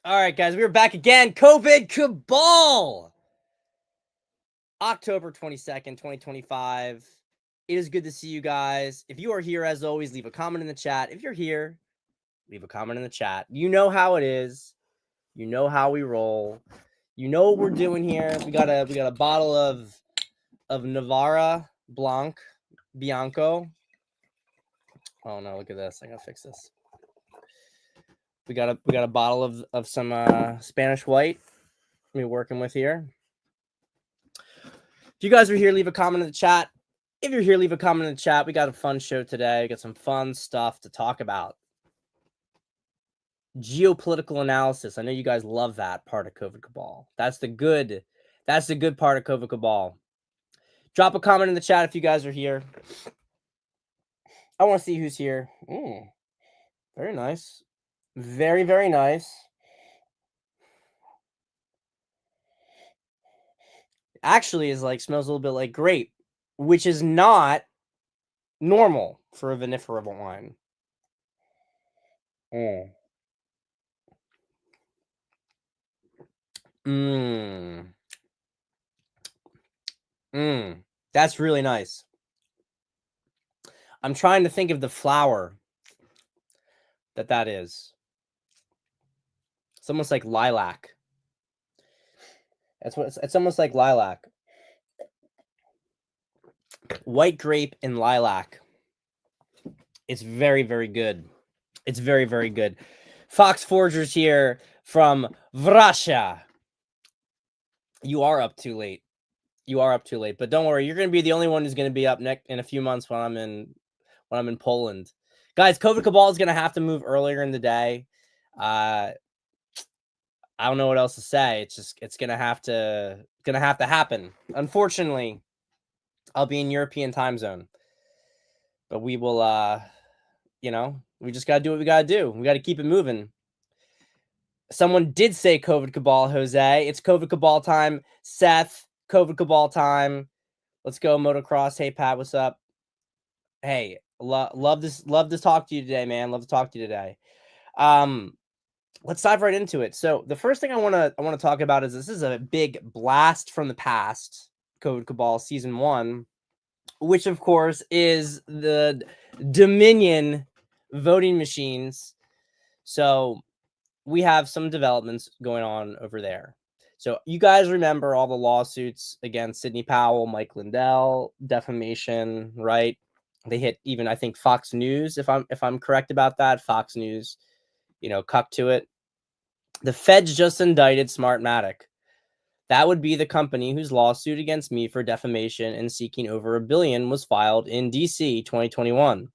All right, guys, we're back again. COVID Cabal. October 22nd, 2025. It is good to see you guys. If you are here, as always, leave a comment in the chat. If you're here, leave a comment in the chat. You know how it is. You know how we roll. You know what we're doing here. We got a bottle of Navarra Bianco. Oh no, look at this. I gotta fix this. We got a bottle of some Spanish white we're working with here. If you guys are here, leave a comment in the chat. If you're here, leave a comment in the chat. We got a fun show today. We got some fun stuff to talk about. Geopolitical analysis. I know you guys love that part of COVID Cabal. That's the good part of COVID Cabal. Drop a comment in the chat if you guys are here. I want to see who's here. Very nice. Very, very nice. Actually is like smells a little bit like grape, which is not normal for a vinifera wine. That's really nice. I'm trying to think of the flower that is. It's almost like lilac. It's almost like lilac. White grape and lilac. It's very, very good. It's very, very good. Fox Forgers here from Russia. You are up too late. But don't worry, you're going to be the only one who's going to be up next in a few months when I'm in Poland. Guys, COVID Cabal is going to have to move earlier in the day. I don't know what else to say. It's going to have to happen. Unfortunately, I'll be in European time zone. But we will we just got to do what we got to do. We got to keep it moving. Someone did say COVID Cabal, Jose. It's COVID Cabal time. Seth, COVID Cabal time. Let's go, Motocross. Hey, Pat, what's up? Hey, love to talk to you today, man. Love to talk to you today. Let's dive right into it. So the first thing I want to talk about is this is a big blast from the past, COVID Cabal Season 1, which, of course, is the Dominion voting machines. So we have some developments going on over there. So you guys remember all the lawsuits against Sidney Powell, Mike Lindell, defamation, right? They hit even, I think, Fox News, if I'm correct about that. Fox News, cuck to it. The feds just indicted Smartmatic. That would be the company whose lawsuit against me for defamation and seeking over $1 billion was filed in DC 2021.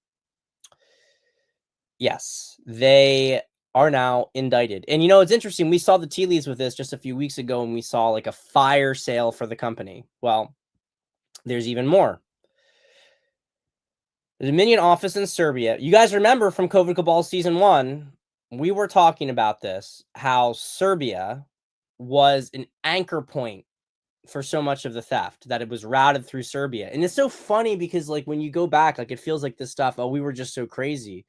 Yes, they are now indicted. And it's interesting. We saw the tea leaves with this just a few weeks ago, and we saw like a fire sale for the company. Well, there's even more. The Dominion office in Serbia. You guys remember from COVID Cabal Season 1, we were talking about this, how Serbia was an anchor point for so much of the theft, that it was routed through Serbia. And it's so funny because like when you go back, like it feels like this stuff, we were just so crazy.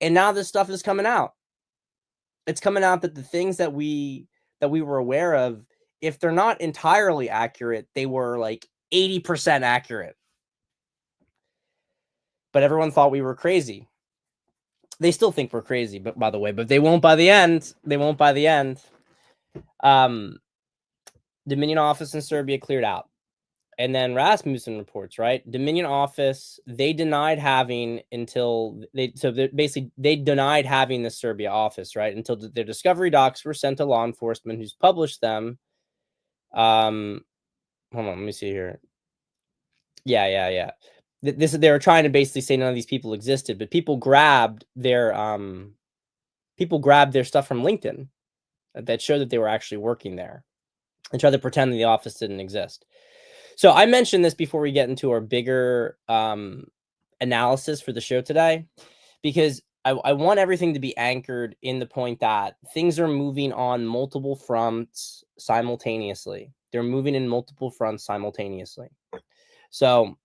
And now this stuff is coming out. It's coming out that the things that we were aware of, if they're not entirely accurate, they were like 80% accurate. But everyone thought we were crazy. They still think we're crazy, but by the way, but they won't by the end. Dominion office in Serbia cleared out. And then Rasmussen reports, right? Dominion office, they denied having they denied having the Serbia office, right? Until their discovery docs were sent to law enforcement who's published them. Hold on, let me see here. Yeah. They were trying to basically say none of these people existed, but people grabbed their stuff from LinkedIn that showed that they were actually working there and tried to pretend that the office didn't exist. So I mentioned this before we get into our bigger analysis for the show today, because I want everything to be anchored in the point that things are moving on multiple fronts simultaneously. They're moving in multiple fronts simultaneously. So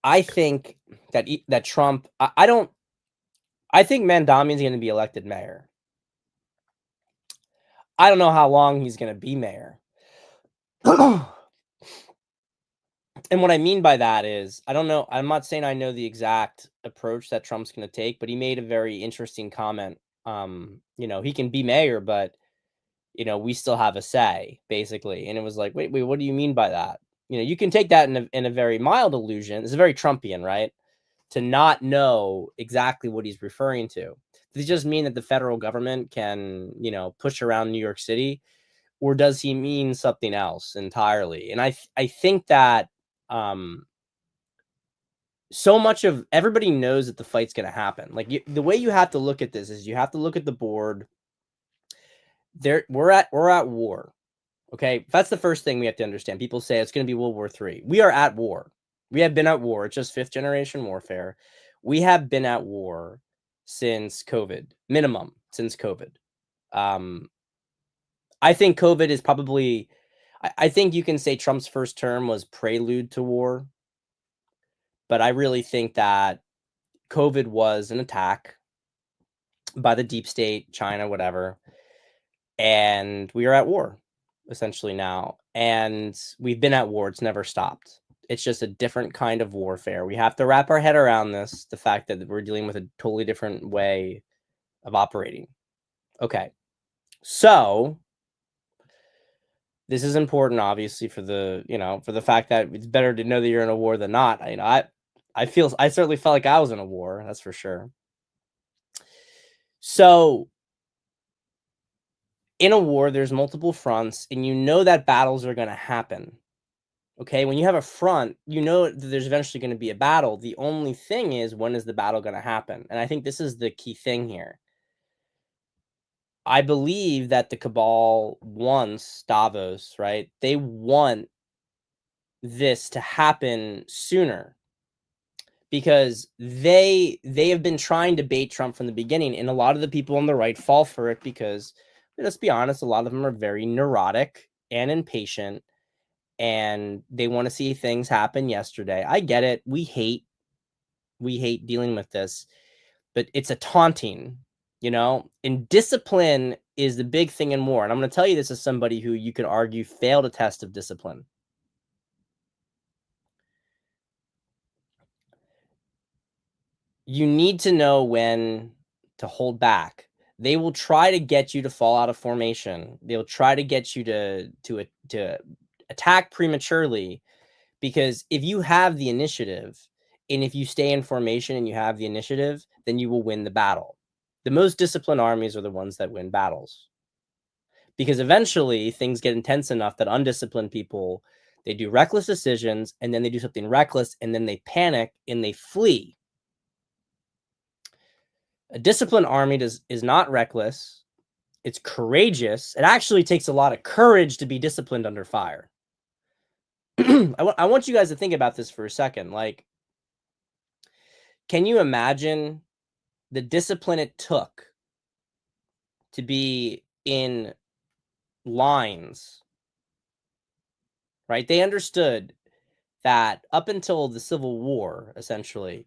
I think that Trump, I don't I think Mandamian's going to be elected mayor. I don't know how long he's going to be mayor. And what I mean by that is, I don't know. I'm not saying I know the exact approach that Trump's going to take, but he made a very interesting comment. He can be mayor, but we still have a say, basically. And it was like, wait, what do you mean by that? You can take that in a very mild allusion. It's very Trumpian, right? To not know exactly what he's referring to. Does it just mean that the federal government can, push around New York City? Or does he mean something else entirely? And I think that so much of everybody knows that the fight's going to happen. Like the way you have to look at this is you have to look at the board. We're at war. Okay, that's the first thing we have to understand. People say it's going to be World War III. We are at war. We have been at war. It's just 5th generation warfare. We have been at war since COVID, minimum since COVID. I think COVID is probably, I think you can say Trump's first term was prelude to war. But I really think that COVID was an attack by the deep state, China, whatever. And we are at war essentially now. And we've been at war. It's never stopped. It's just a different kind of warfare. We have to wrap our head around this, the fact that we're dealing with a totally different way of operating. Okay. So this is important, obviously, for the fact that it's better to know that you're in a war than not. I certainly felt like I was in a war. That's for sure. So in a war, there's multiple fronts, and that battles are going to happen. Okay, when you have a front, that there's eventually going to be a battle. The only thing is, when is the battle going to happen? And I think this is the key thing here. I believe that the cabal wants Davos, right? They want this to happen sooner because they have been trying to bait Trump from the beginning, and a lot of the people on the right fall for it because, let's be honest, a lot of them are very neurotic and impatient, and they want to see things happen yesterday. I get it. We hate dealing with this, but it's a taunting, and discipline is the big thing in war. And I'm going to tell you this as somebody who you could argue failed a test of discipline. You need to know when to hold back. They will try to get you to fall out of formation. They'll try to get you to attack prematurely, because if you have the initiative and if you stay in formation and you have the initiative, then you will win the battle. The most disciplined armies are the ones that win battles, because eventually things get intense enough that undisciplined people, they do reckless decisions, and then they do something reckless, and then they panic and they flee. A disciplined army is not reckless. It's courageous. It actually takes a lot of courage to be disciplined under fire. I want you guys to think about this for a second. Like, can you imagine the discipline it took to be in lines, right? They understood that up until the Civil War, essentially,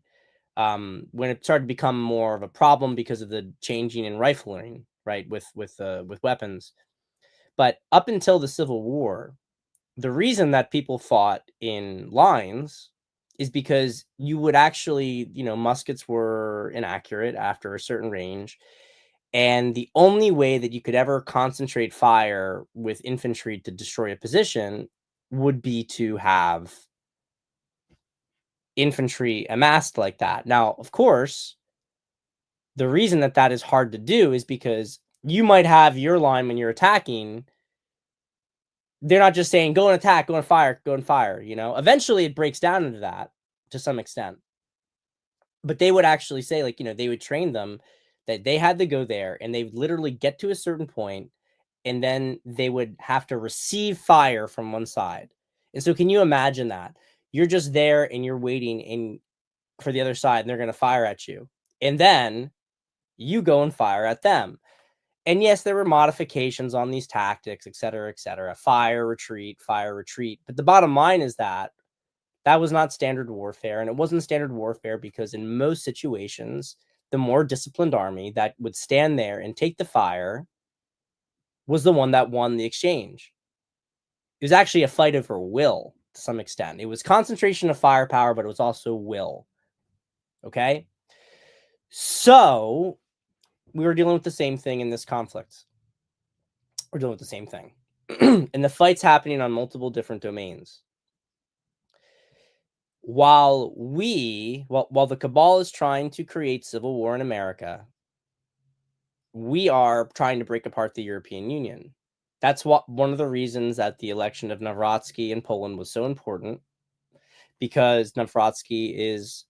when it started to become more of a problem because of the changing in rifling, right, with weapons. But up until the Civil War, the reason that people fought in lines is because you would actually, muskets were inaccurate after a certain range. And the only way that you could ever concentrate fire with infantry to destroy a position would be to have infantry amassed like that. Now, of course, the reason that is hard to do is because you might have your line when you're attacking. They're not just saying, go and attack, go and fire, go and fire, Eventually it breaks down into that to some extent. But they would actually say, like, they would train them that they had to go there and they would literally get to a certain point, and then they would have to receive fire from one side. And so can you imagine that? You're just there and you're waiting for the other side, and they're going to fire at you. And then you go and fire at them. And yes, there were modifications on these tactics, et cetera, et cetera. Fire, retreat. But the bottom line is that was not standard warfare. And it wasn't standard warfare because in most situations, the more disciplined army that would stand there and take the fire was the one that won the exchange. It was actually a fight over will to some extent. It was concentration of firepower, but it was also will. Okay? So we were dealing with the same thing in this conflict. We're dealing with the same thing. And the fight's happening on multiple different domains. While the cabal is trying to create civil war in America, we are trying to break apart the European Union. That's one of the reasons that the election of Nawrocki in Poland was so important, because Nawrocki is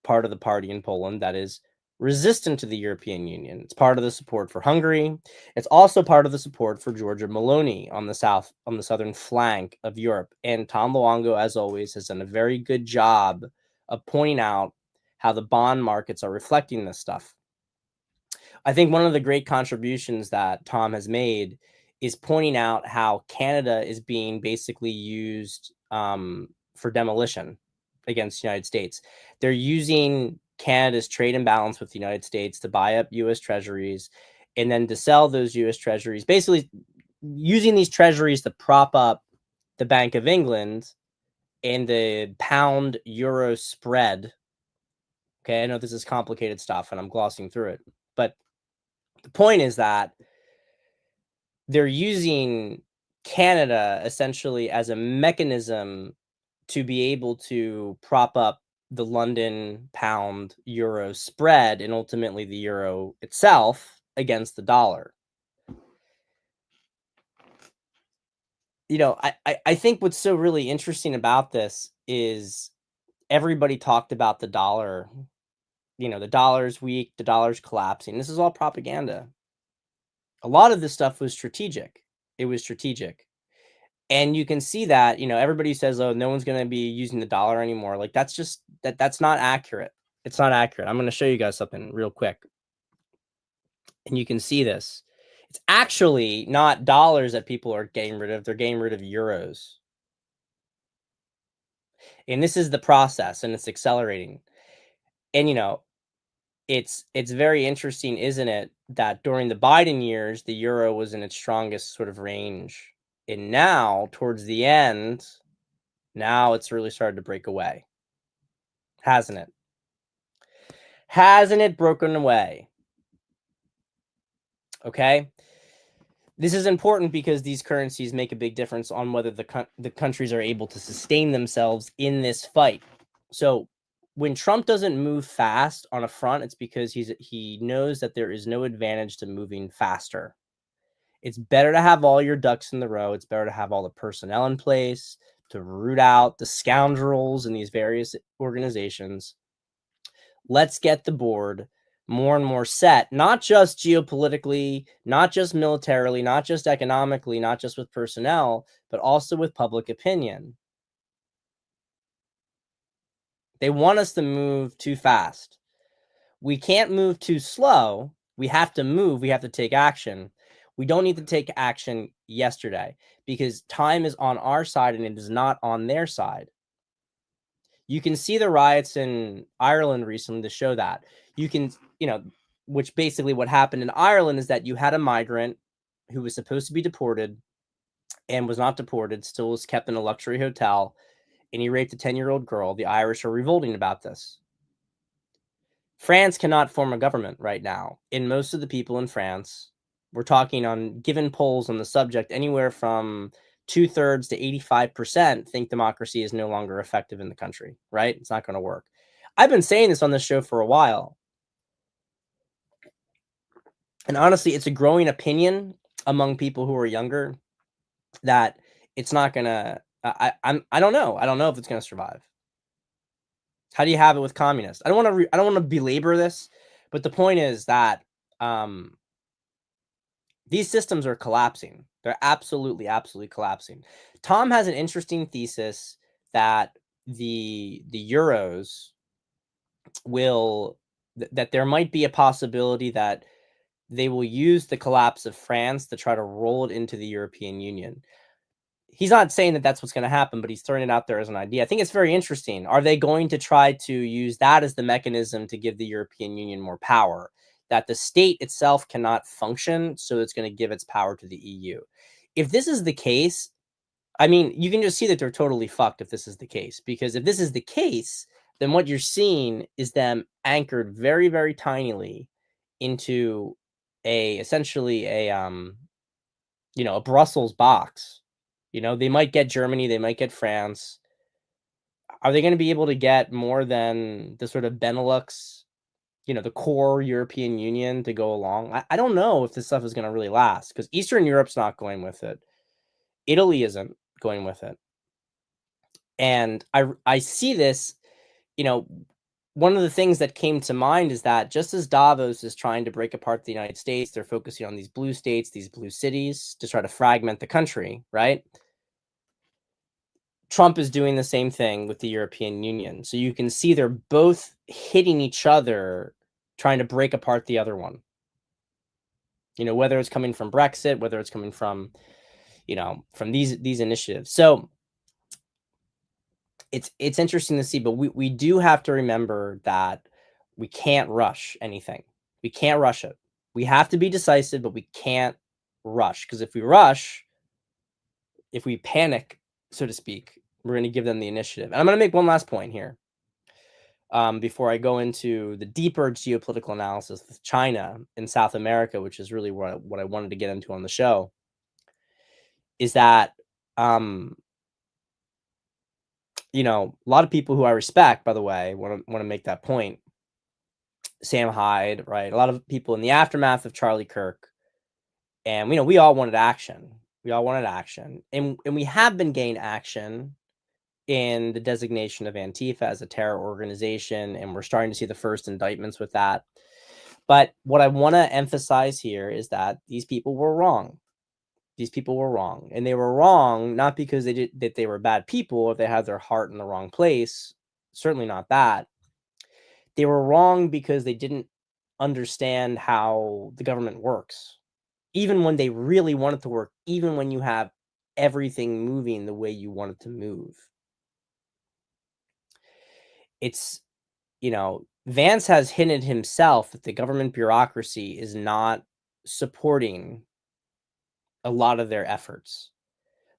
part of the party in Poland that is resistant to the European Union. It's part of the support for Hungary. It's also part of the support for Giorgia Meloni on the southern flank of Europe. And Tom Luongo, as always, has done a very good job of pointing out how the bond markets are reflecting this stuff. I think one of the great contributions that Tom has made is pointing out how Canada is being basically used for demolition against the United States. They're using Canada's trade imbalance with the United States to buy up U.S. treasuries and then to sell those U.S. treasuries, basically using these treasuries to prop up the Bank of England and the pound euro spread. Okay, I know this is complicated stuff and I'm glossing through it, but the point is that they're using Canada essentially as a mechanism to be able to prop up the London pound euro spread and ultimately the euro itself against the dollar. You know, I think what's so really interesting about this is everybody talked about the dollar. You know, the dollar's weak, the dollar's collapsing. This is all propaganda. A lot of this stuff was strategic. It was strategic. And you can see that, you know, everybody says, "Oh, no one's gonna be using the dollar anymore." Like, that's not accurate. It's not accurate. I'm gonna show you guys something real quick, and you can see this. It's actually not dollars that people are getting rid of, they're getting rid of euros. And this is the process, and it's accelerating. And, you know, it's very interesting, isn't it, that during the Biden years, the euro was in its strongest sort of range. And now, towards the end, now it's really started to break away. Hasn't it? Hasn't it broken away? Okay. This is important because these currencies make a big difference on whether the countries are able to sustain themselves in this fight. So when Trump doesn't move fast on a front, it's because he knows that there is no advantage to moving faster. It's better to have all your ducks in the row. It's better to have all the personnel in place to root out the scoundrels in these various organizations. Let's get the board more and more set, not just geopolitically, not just militarily, not just economically, not just with personnel, but also with public opinion. They want us to move too fast. We can't move too slow. We have to move. We have to take action. We don't need to take action yesterday because time is on our side and it is not on their side. You can see the riots in Ireland recently to show that. You can, you know, which basically what happened in Ireland is that you had a migrant who was supposed to be deported and was not deported, still was kept in a luxury hotel, and he raped a 10-year-old girl. The Irish are revolting about this. France cannot form a government right now. And most of the people in France, we're talking on given polls on the subject, anywhere from 2/3 to 85% think democracy is no longer effective in the country, right? It's not going to work. I've been saying this on this show for a while. And honestly, it's a growing opinion among people who are younger that it's not going to, I don't know. I don't know if it's going to survive. How do you have it with communists? I don't want to belabor this, but the point is that these systems are collapsing. They're absolutely collapsing. Tom has an interesting thesis that the euros will that there might be a possibility that they will use the collapse of France to try to roll it into the European Union. he's not saying that that's what's going to happen, but he's throwing it out there as an idea. I think it's very interesting. Are they going to try to use that as the mechanism to give the European Union more power? That the state itself cannot function, so it's going to give its power to the EU. If this is the case, I mean, you can just see that they're totally fucked if this is the case. Because if this is the case, then what you're seeing is them anchored very, very tinily into essentially a a Brussels box. They might get Germany, they might get France. Are they going to be able to get more than the sort of Benelux, the core European Union to go along? I don't know if this stuff is going to really last, because Eastern Europe's not going with it. Italy isn't going with it. And I see this, one of the things that came to mind is that just as Davos is trying to break apart the United States, they're focusing on these blue states, these blue cities, to try to fragment the country, right? Trump is doing the same thing with the European Union. So you can see they're both hitting each other, trying to break apart the other one. Whether it's coming from Brexit, whether it's coming from, from these initiatives. So it's interesting to see, but we do have to remember that we can't rush anything. We can't rush it. We have to be decisive, but we can't rush, because if we panic, so to speak, we're going to give them the initiative. And I'm going to make one last point here before I go into the deeper geopolitical analysis with China and South America, which is really what I wanted to get into on the show, is that a lot of people who I respect, by the way, want to make that point. Sam Hyde, right? A lot of people in the aftermath of Charlie Kirk, and we all wanted action. We all wanted action, and we have been getting action in the designation of Antifa as a terror organization, and we're starting to see the first indictments with that. But what I want to emphasize here is that these people were wrong. These people were wrong, and they were wrong not because they were bad people or they had their heart in the wrong place. Certainly not that. They were wrong because they didn't understand how the government works, even when they really want it to work, even when you have everything moving the way you want it to move. It's, Vance has hinted himself that the government bureaucracy is not supporting a lot of their efforts.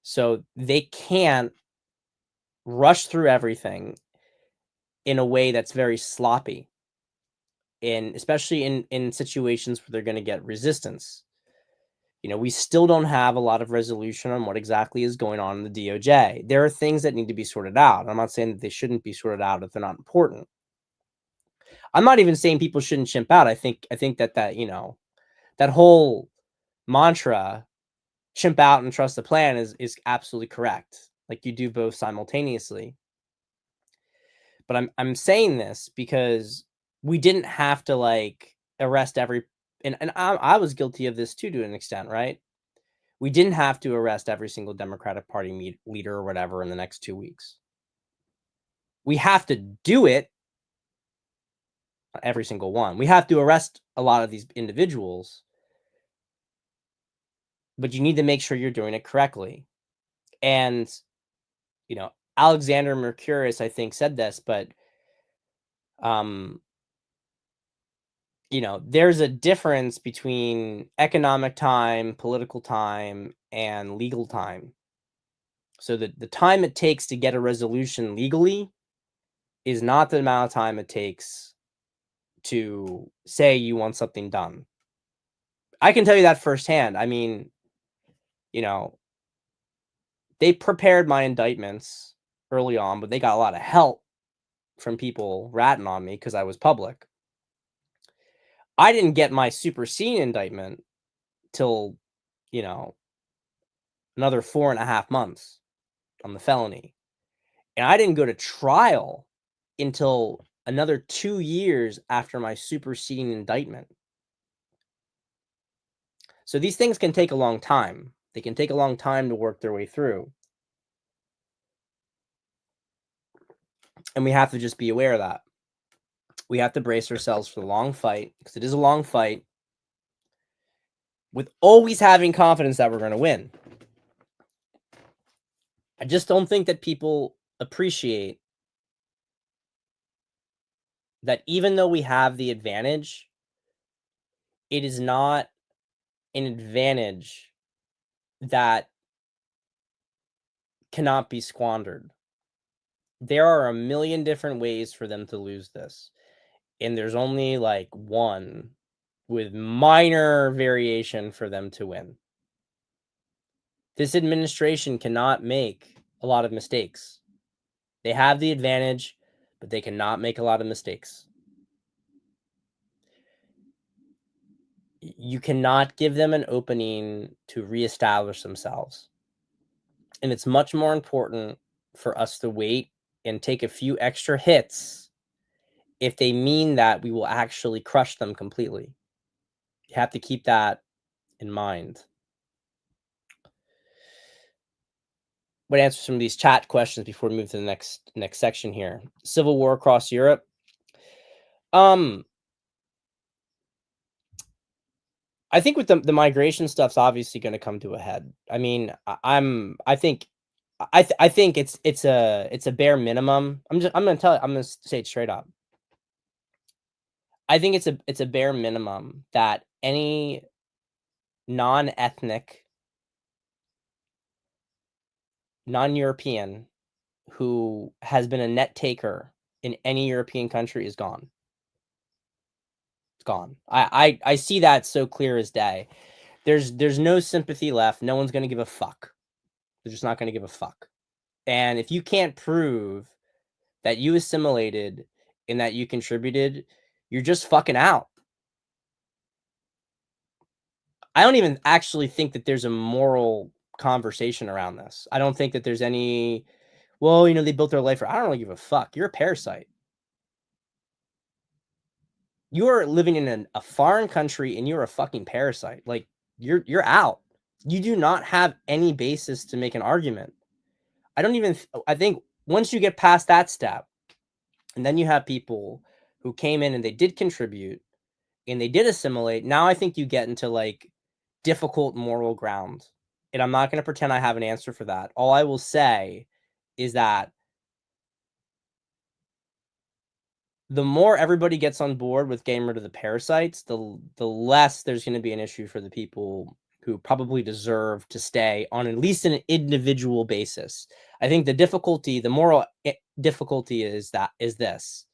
So they can't rush through everything in a way that's very sloppy, and especially in situations where they're going to get resistance. We still don't have a lot of resolution on what exactly is going on in the DOJ. There are things that need to be sorted out. I'm not saying that they shouldn't be sorted out if they're not important. I'm not even saying people shouldn't chimp out. I think that that whole mantra, chimp out and trust the plan, is absolutely correct. Like, you do both simultaneously. But I'm saying this because we didn't have to arrest every, and I was guilty of this too, to an extent, right? We didn't have to arrest every single Democratic Party leader or whatever in the next 2 weeks. We have to do it, not every single one. We have to arrest a lot of these individuals, but you need to make sure you're doing it correctly. And Alexander Mercurius, I think, said this, but there's a difference between economic time, political time, and legal time. So the time it takes to get a resolution legally is not the amount of time it takes to say you want something done. I can tell you that firsthand. I mean, they prepared my indictments early on, but they got a lot of help from people ratting on me because I was public. I didn't get my superseding indictment till, another 4.5 months on the felony. And I didn't go to trial until another 2 years after my superseding indictment. So these things can take a long time. They can take a long time to work their way through. And we have to just be aware of that. We have to brace ourselves for the long fight, because it is a long fight, with always having confidence that we're going to win. I just don't think that people appreciate that even though we have the advantage, it is not an advantage that cannot be squandered. There are a million different ways for them to lose this, and there's only like one with minor variation for them to win. This administration cannot make a lot of mistakes. They have the advantage, but they cannot make a lot of mistakes. You cannot give them an opening to reestablish themselves. And it's much more important for us to wait and take a few extra hits if they mean that we will actually crush them completely. You have to keep that in mind. I'm gonna answer some of these chat questions before we move to the next section here. Civil war across Europe. I think with the migration stuff's obviously going to come to a head. I mean, I think I think it's a bare minimum. I'm going to say it straight up. I think it's a bare minimum that any non-ethnic, non-European who has been a net taker in any European country is gone. It's gone. I see that so clear as day. There's no sympathy left. No one's going to give a fuck. They're just not going to give a fuck. And if you can't prove that you assimilated and that you contributed, you're just fucking out. I don't even actually think that there's a moral conversation around this. I don't think that there's any, well, they built their life for, I don't really give a fuck. You're a parasite. You are living in a foreign country and you're a fucking parasite. Like you're out. You do not have any basis to make an argument. I think once you get past that step, and then you have people who came in and they did contribute and they did assimilate. Now I think you get into like difficult moral ground. And I'm not going to pretend I have an answer for that. All I will say is that the more everybody gets on board with getting rid of the parasites, the less there's going to be an issue for the people who probably deserve to stay on at least an individual basis. I think the moral difficulty is this.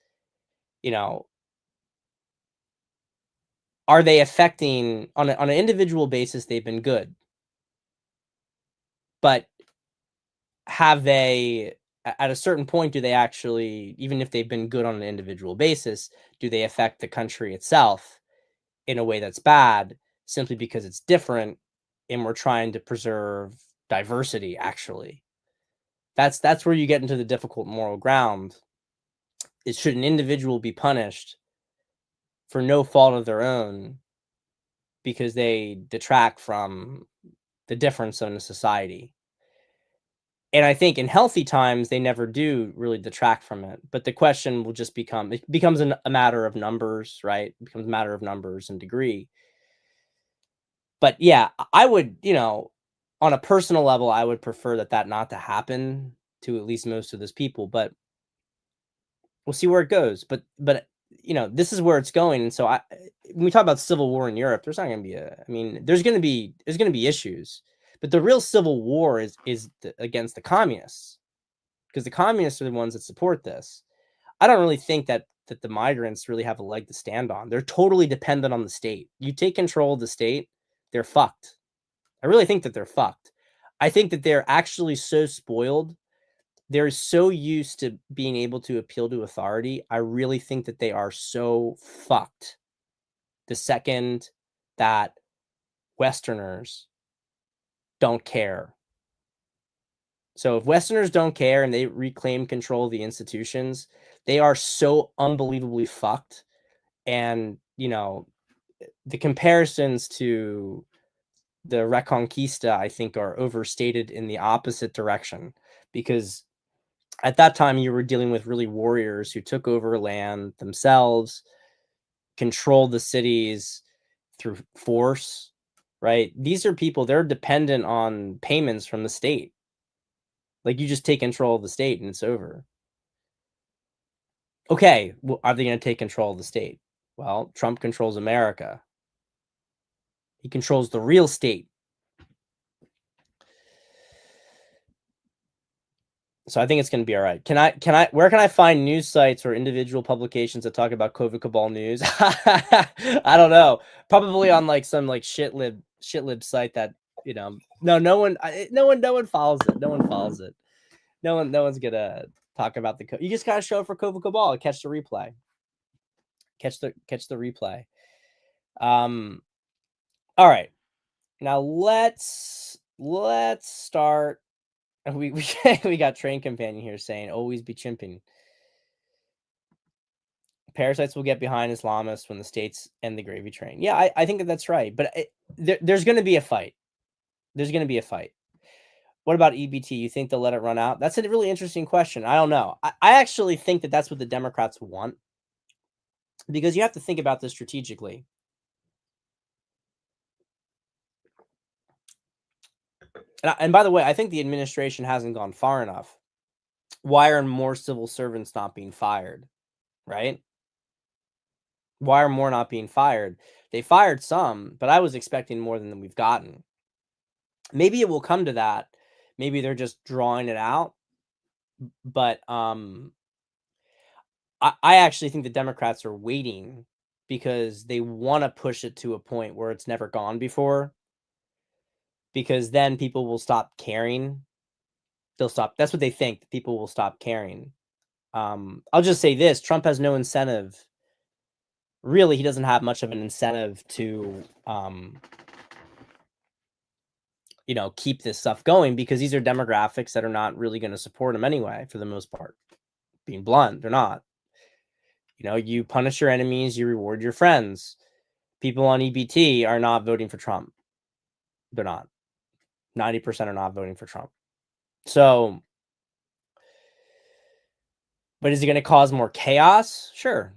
Are they affecting on an individual basis? They've been good, but have they, at a certain point, do they actually, even if they've been good on an individual basis, do they affect the country itself in a way that's bad simply because it's different and we're trying to preserve diversity? Actually, that's where you get into the difficult moral ground. Is should an individual be punished for no fault of their own because they detract from the difference in a society? And I think in healthy times, they never do really detract from it. But the question will just it becomes a matter of numbers, right? It becomes a matter of numbers and degree. But yeah, I would, on a personal level, I would prefer that not to happen to at least most of those people. But we'll see where it goes. But this is where it's going. And so when we talk about civil war in Europe, there's not going to be there's going to be issues, but the real civil war is against the communists, because the communists are the ones that support this. I don't really think that the migrants really have a leg to stand on. They're totally dependent on the state. You take control of the state, they're fucked. I really think that they're fucked. I think that they're actually so spoiled. They're so used to being able to appeal to authority. I really think that they are so fucked the second that Westerners don't care. So if Westerners don't care and they reclaim control of the institutions, they are so unbelievably fucked. And, the comparisons to the Reconquista, I think, are overstated in the opposite direction, because at that time you were dealing with really warriors who took over land themselves, controlled the cities through force, right? These are people, they're dependent on payments from the state. Like, you just take control of the state and it's over. Okay, well, are they going to take control of the state? Well, Trump controls America. He controls the real state. So I think it's going to be all right. Where can I find news sites or individual publications that talk about COVID cabal news? I don't know. Probably on like some like shitlib site that, no one follows it. No one follows it. No one's gonna talk about you just gotta show up for COVID cabal and catch the replay. Catch the replay. All right. Now let's start. We we got Train Companion here saying always be chimping. Parasites will get behind Islamists when the states end the gravy train. Yeah, I think that's right. But there's going to be a fight. There's going to be a fight. What about EBT? You think they'll let it run out? That's a really interesting question. I don't know. I actually think that that's what the Democrats want, because you have to think about this strategically. And by the way, I think the administration hasn't gone far enough. Why are more civil servants not being fired? Right? Why are more not being fired? They fired some, but I was expecting more than we've gotten. Maybe it will come to that. Maybe they're just drawing it out. But I actually think the Democrats are waiting because they want to push it to a point where it's never gone before. Because then people will stop caring. They'll stop. That's what they think. People will stop caring. I'll just say this: Trump has no incentive. Really, he doesn't have much of an incentive to, keep this stuff going, because these are demographics that are not really going to support him anyway, for the most part. Being blunt, they're not. You punish your enemies, you reward your friends. People on EBT are not voting for Trump. They're not. 90% are not voting for Trump. So, but is it going to cause more chaos? Sure.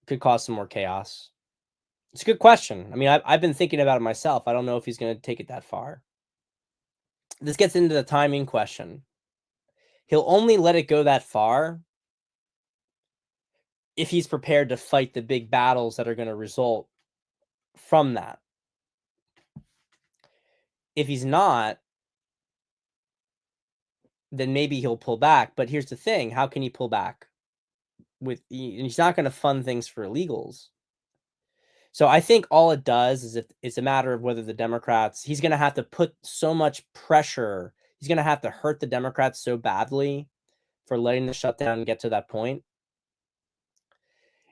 It could cause some more chaos. It's a good question. I mean, I've been thinking about it myself. I don't know if he's going to take it that far. This gets into the timing question. He'll only let it go that far if he's prepared to fight the big battles that are going to result from that. If he's not, then maybe he'll pull back. But here's the thing: how can he pull back? He's not going to fund things for illegals. So I think all it does is, if it's a matter of whether the Democrats, he's going to have to put so much pressure. He's going to have to hurt the Democrats so badly for letting the shutdown get to that point,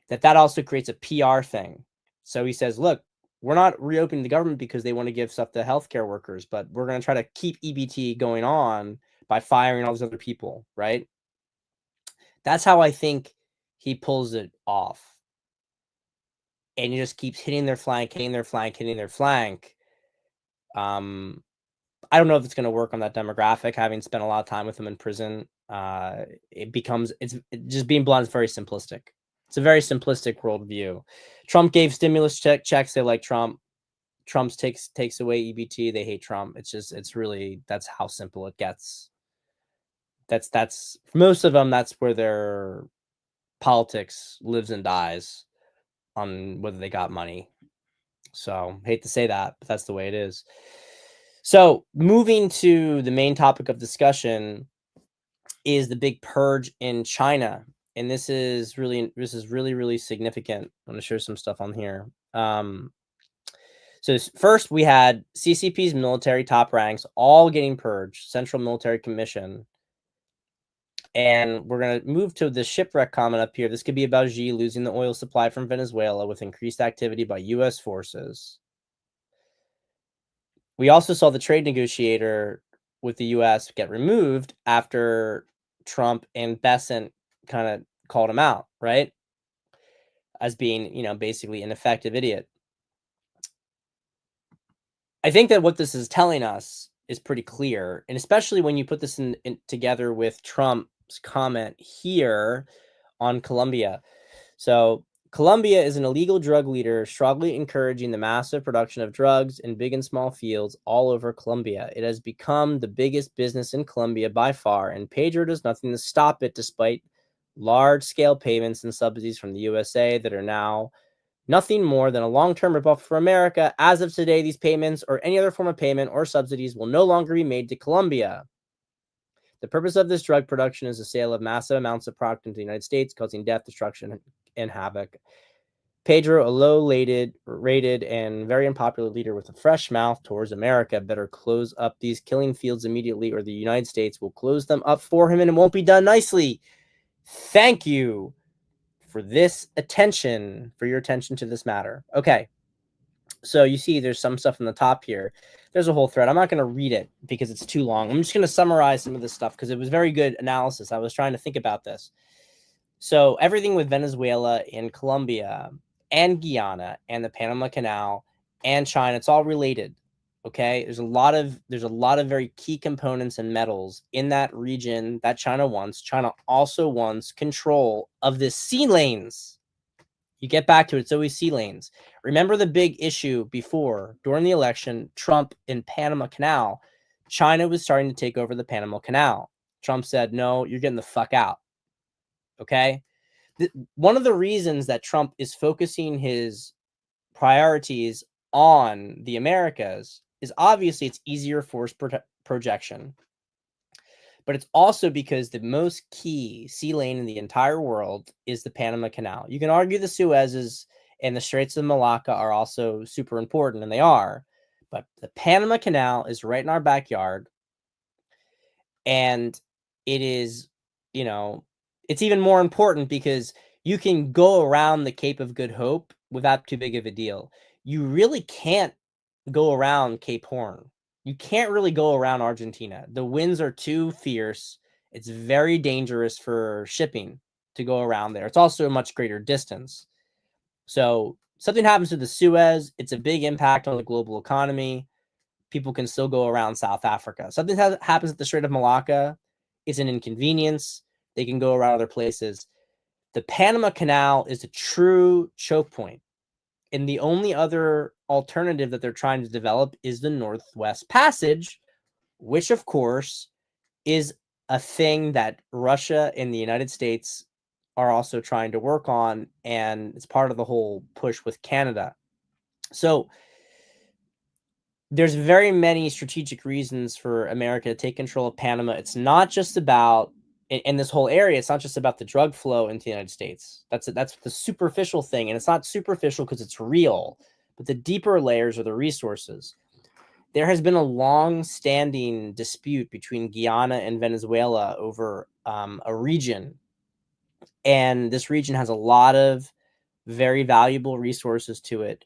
that also creates a PR thing. So he says, look, we're not reopening the government because they want to give stuff to healthcare workers, but we're going to try to keep EBT going on by firing all these other people, right? That's how I think he pulls it off. And he just keeps hitting their flank, hitting their flank, hitting their flank. I don't know if it's going to work on that demographic, having spent a lot of time with them in prison. It's just being blunt, it's very simplistic. It's a very simplistic worldview. Trump gave stimulus checks. They like Trump. Trump takes away EBT. They hate Trump. It's really, that's how simple it gets. That's most of them. That's where their politics lives and dies, on whether they got money. So hate to say that, but that's the way it is. So moving to the main topic of discussion is the big purge in China. And this is really, really significant. I'm going to show some stuff on here. So first we had CCP's military top ranks all getting purged, Central Military Commission. And we're going to move to the shipwreck comment up here. This could be about Xi losing the oil supply from Venezuela with increased activity by U.S. forces. We also saw the trade negotiator with the U.S. get removed after Trump and Besant kind of called him out, right? As being, basically an ineffective idiot. I think that what this is telling us is pretty clear. And especially when you put this in together with Trump's comment here on Colombia. So Colombia is an illegal drug leader, strongly encouraging the massive production of drugs in big and small fields all over Colombia. It has become the biggest business in Colombia by far, and Pedro does nothing to stop it despite large-scale payments and subsidies from the USA that are now nothing more than a long-term ripoff for America. As of today, these payments or any other form of payment or subsidies will no longer be made to Colombia. The purpose of this drug production is the sale of massive amounts of product into the United States, causing death, destruction, and havoc. Pedro, a low-rated and very unpopular leader with a fresh mouth towards America, better close up these killing fields immediately, or the United States will close them up for him, and it won't be done nicely. Thank you for this attention, for your attention to this matter. Okay, so you see there's some stuff in the top here. There's a whole thread. I'm not going to read it because it's too long. I'm just going to summarize some of this stuff because it was very good analysis. I was trying to think about this. So everything with Venezuela and Colombia and Guyana and the Panama Canal and China, it's all related. Okay, there's a lot of very key components and metals in that region that China wants. China also wants control of the sea lanes. You get back to it, it's always sea lanes. Remember the big issue before, during the election, Trump in Panama Canal, China was starting to take over the Panama Canal. Trump said, no, you're getting the fuck out. Okay? One of the reasons that Trump is focusing his priorities on the Americas is obviously it's easier force projection. But it's also because the most key sea lane in the entire world is the Panama Canal. You can argue the Suez's and the Straits of Malacca are also super important, and they are. But the Panama Canal is right in our backyard. And it is, you know, it's even more important because you can go around the Cape of Good Hope without too big of a deal. You really can't go around Cape Horn. You can't really go around Argentina. The winds are too fierce. It's very dangerous for shipping to go around there. It's also a much greater distance. So something happens to the Suez, it's a big impact on the global economy. People can still go around South Africa. Something happens at the Strait of Malacca, it's an inconvenience. They can go around other places. The Panama Canal is a true choke point. And the only other alternative that they're trying to develop is the Northwest Passage, which, of course, is a thing that Russia and the United States are also trying to work on, and it's part of the whole push with Canada. So there's very many strategic reasons for America to take control of Panama. It's not just about, in this whole area, it's not just about the drug flow into the United States. That's the superficial thing, and it's not superficial because it's real, but the deeper layers are the resources. There has been a long-standing dispute between Guyana and Venezuela over a region, and this region has a lot of very valuable resources to it.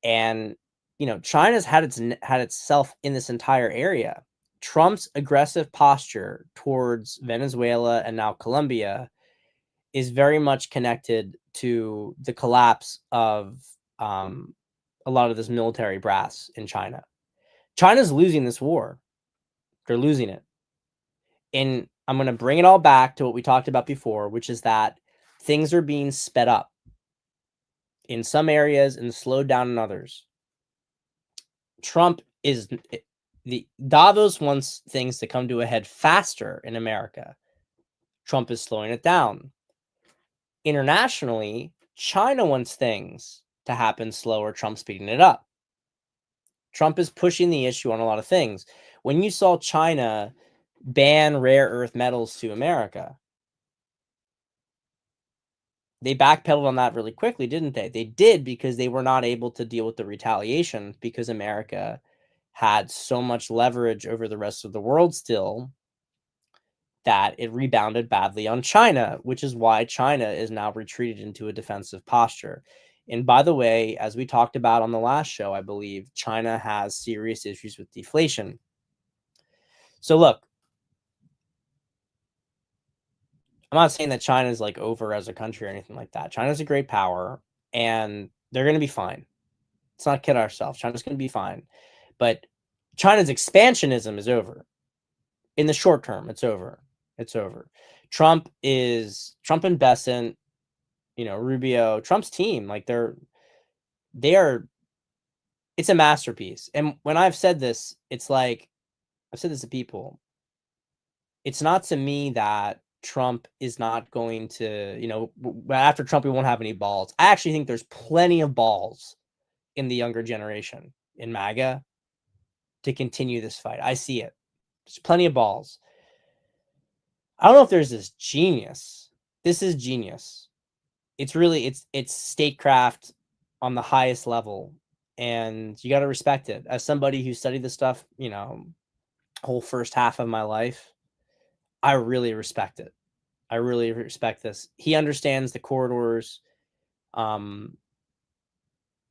And you know, China's had itself in this entire area. Trump's aggressive posture towards Venezuela and now Colombia is very much connected to the collapse of a lot of this military brass in China. China's losing this war. They're losing it. And I'm going to bring it all back to what we talked about before, which is that things are being sped up in some areas and slowed down in others. Trump is the Davos wants things to come to a head faster in America. Trump is slowing it down. Internationally, China wants things to happen slower. Trump's speeding it up. Trump is pushing the issue on a lot of things. When you saw China ban rare earth metals to America, they backpedaled on that really quickly, didn't they? They did because they were not able to deal with the retaliation because America had so much leverage over the rest of the world still that it rebounded badly on China, which is why China is now retreated into a defensive posture. And by the way, as we talked about on the last show, I believe China has serious issues with deflation. So look, I'm not saying that China is like over as a country or anything like that. China's a great power and they're going to be fine. Let's not kid ourselves. China's going to be fine. But China's expansionism is over. In the short term, it's over. It's over. Trump and Besant Rubio, Trump's team, like they are, it's a masterpiece. And when I've said this, it's like, I've said this to people, it's not to me that Trump is not going to, after Trump, we won't have any balls. I actually think there's plenty of balls in the younger generation in MAGA to continue this fight. I see it. There's plenty of balls. I don't know if there's this genius. This is genius. It's really, it's statecraft on the highest level. And you got to respect it. As somebody who studied this stuff, whole first half of my life, I really respect it. I really respect this. He understands the corridors.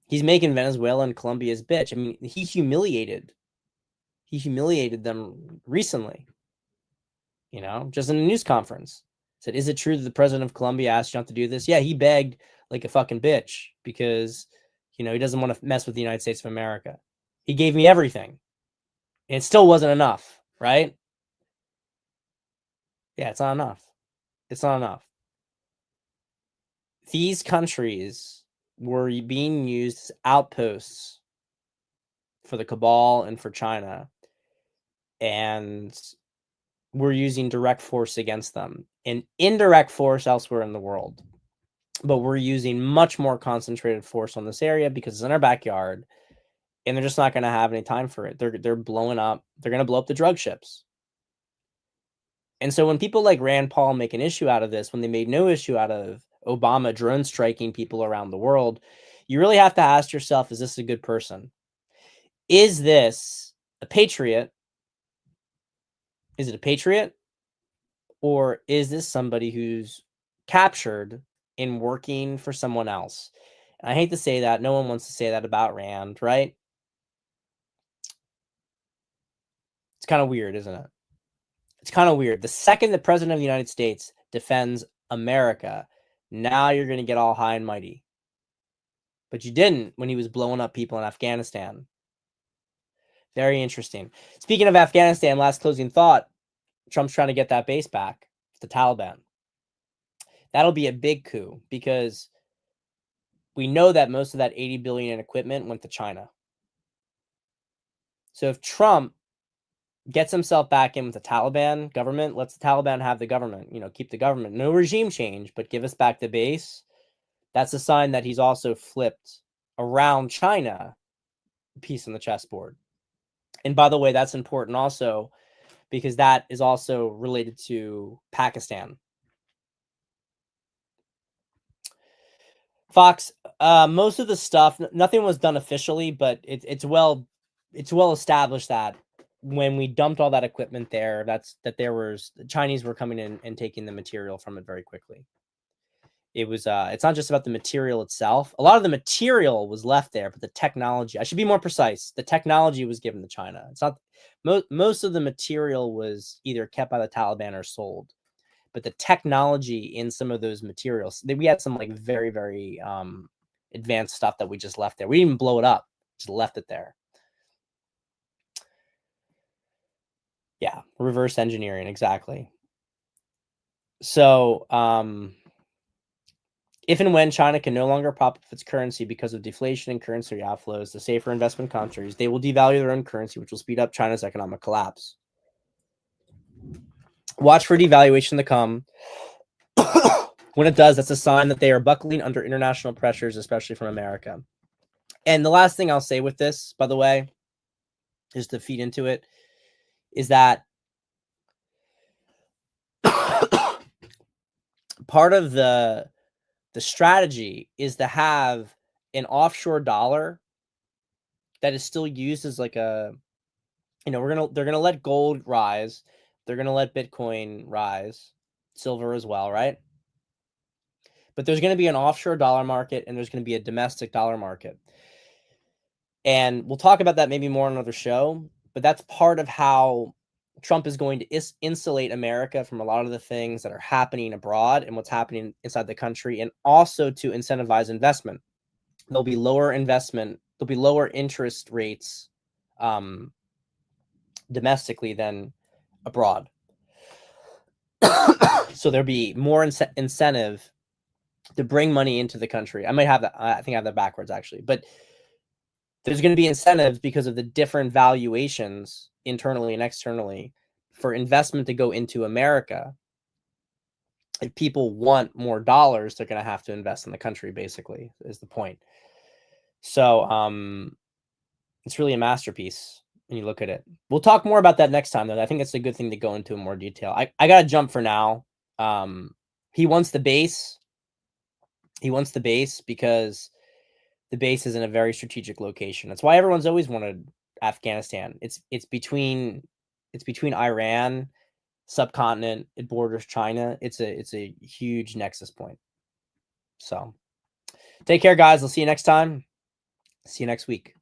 He's making Venezuela and Colombia's bitch. I mean, he humiliated them recently, just in a news conference. Said, is it true that the president of Colombia asked Trump to do this? Yeah, he begged like a fucking bitch because, he doesn't want to mess with the United States of America. He gave me everything. And it still wasn't enough, right? Yeah, it's not enough. It's not enough. These countries were being used as outposts for the cabal and for China. And we're using direct force against them and indirect force elsewhere in the world. But we're using much more concentrated force on this area because it's in our backyard, and they're just not going to have any time for it. They're blowing up. They're going to blow up the drug ships. And so when people like Rand Paul make an issue out of this, when they made no issue out of Obama drone striking people around the world, you really have to ask yourself, is this a good person? Is this a patriot? Is it a patriot? Or is this somebody who's captured in working for someone else? And I hate to say that. No one wants to say that about Rand, right? It's kind of weird, isn't it? It's kind of weird. The second the president of the United States defends America, now you're going to get all high and mighty. But you didn't when he was blowing up people in Afghanistan. Very interesting. Speaking of Afghanistan, last closing thought, Trump's trying to get that base back, the Taliban. That'll be a big coup because we know that most of that $80 billion in equipment went to China. So if Trump gets himself back in with the Taliban government, lets the Taliban have the government, keep the government, no regime change, but give us back the base, that's a sign that he's also flipped around China piece on the chessboard. And by the way, that's important also because that is also related to Pakistan. Fox, most of the stuff, nothing was done officially, but it's well established that when we dumped all that equipment there, the Chinese were coming in and taking the material from it very quickly. It was it's not just about the material itself. A lot of the material was left there, but the technology, I should be more precise, the technology was given to China. It's not most of the material was either kept by the Taliban or sold. But the technology in some of those materials, we had some like very, very advanced stuff that we just left there. We didn't even blow it up, just left it there. Yeah, reverse engineering, exactly. So if and when China can no longer prop up its currency because of deflation and currency outflows, the safer investment countries, they will devalue their own currency, which will speed up China's economic collapse. Watch for devaluation to come. When it does, that's a sign that they are buckling under international pressures, especially from America. And the last thing I'll say with this, by the way, just to feed into it, is that part of the strategy is to have an offshore dollar that is still used as like a, they're gonna let gold rise, they're gonna let Bitcoin rise, silver as well, right? But there's going to be an offshore dollar market and there's going to be a domestic dollar market. And we'll talk about that maybe more on another show, but that's part of how Trump is going to insulate America from a lot of the things that are happening abroad and what's happening inside the country, and also to incentivize investment. There'll be lower investment, there'll be lower interest rates domestically than abroad. So there'll be more incentive to bring money into the country. I might have that. I think I have that backwards actually, but there's going to be incentives because of the different valuations internally and externally for investment to go into America. If people want more dollars, they're going to have to invest in the country, basically, is the point. So it's really a masterpiece when you look at it. We'll talk more about that next time, though. I think it's a good thing to go into in more detail. I got to jump for now. He wants the base. He wants the base because the base is in a very strategic location. That's why everyone's always wanted Afghanistan. It's between Iran, subcontinent, it borders China. It's a huge nexus point. So take care, guys. I'll see you next time. See you next week.